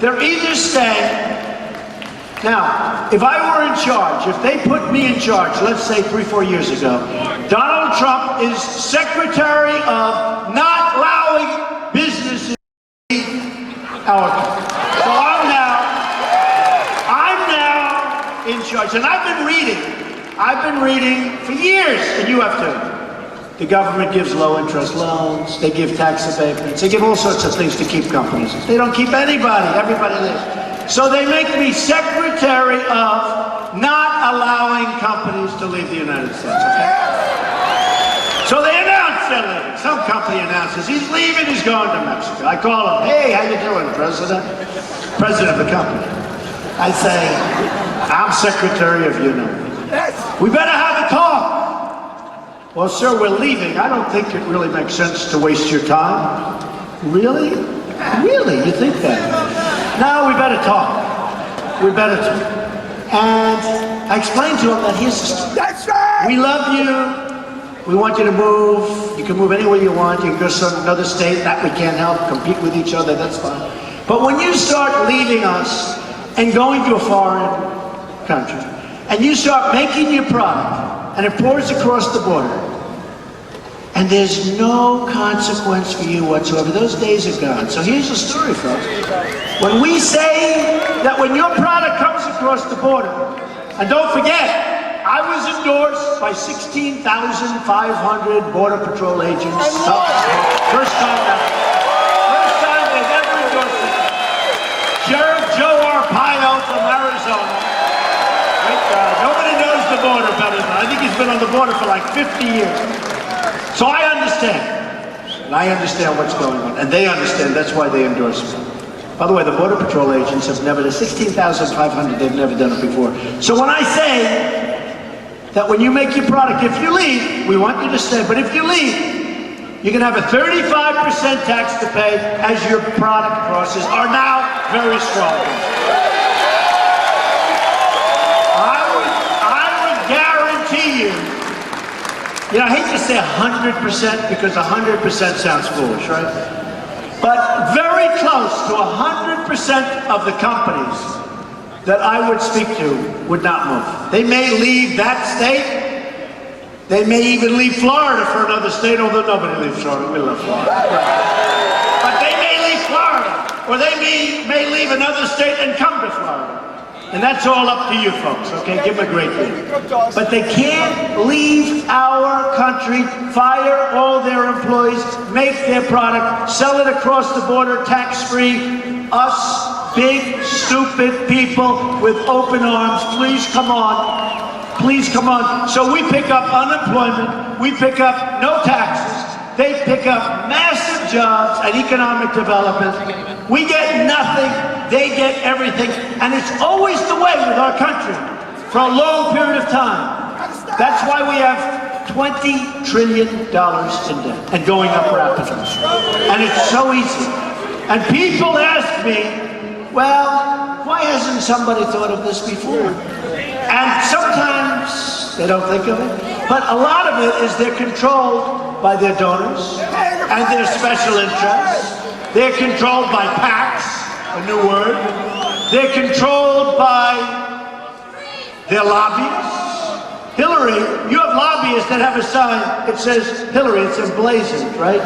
They're either staying. Now, if I were in charge, if they put me in charge, let's say 3-4 years ago, Donald Trump is Secretary of not allowing businesses to leave our country. So I'm now in charge. And I've been reading for years, and you have too. The government gives low-interest loans, they give tax abatements, they give all sorts of things to keep companies. They don't keep anybody, everybody leaves. So they make me Secretary of not allowing companies to leave the United States, okay? So they announce they're leaving. Some company announces he's leaving, he's going to Mexico. I call him, hey, how you doing, President? President of the company. I say, I'm Secretary of we better have a talk. Well, sir, we're leaving. I don't think it really makes sense to waste your time. Really? Really? You think that? No, we better talk. We better talk. And I explained to him that here's the story. That's right! We love you. We want you to move. You can move anywhere you want. You can go to another state. That we can't help. Compete with each other. That's fine. But when you start leaving us and going to a foreign country, and you start making your product, and it pours across the border, and there's no consequence for you whatsoever. Those days are gone. So here's the story, folks. When we say that when your product comes across the border, and don't forget, I was endorsed by 16,500 Border Patrol agents. First time they've ever endorsed me. Sheriff Joe Arpaio from Arizona. Nobody knows the border better than I think he's been on the border for like 50 years. So I understand. And I understand what's going on. And they understand. That's why they endorse me. By the way, the Border Patrol agents have never done 16,500. They've never done it before. So when I say that when you make your product, if you leave, we want you to stay. But if you leave, you can have a 35% tax to pay as your product crosses are now very strong. You know, I hate to say 100% because 100% sounds foolish, right? But very close to 100% of the companies that I would speak to would not move. They may leave that state. They may even leave Florida for another state, although nobody leaves Florida. We love Florida. But they may leave Florida, or they may leave another state and come to Florida. And that's all up to you folks, okay? Give them a great deal. But they can't leave our country, fire all their employees, make their product, sell it across the border tax-free. Us, big, stupid people with open arms, please come on. Please come on. So we pick up unemployment, we pick up no taxes, they pick up massive jobs and economic development. We get nothing, they get everything, and it's always the way with our country for a long period of time. That's why we have $20 trillion in debt and going up rapidly. And it's so easy. And people ask me, well, why hasn't somebody thought of this before? And sometimes they don't think of it, but a lot of it is they're controlled by their donors and their special interests. They're controlled by PACs, a new word. They're controlled by their lobbyists. Hillary, you have lobbyists that have a sign, it says Hillary, it's emblazoned, right?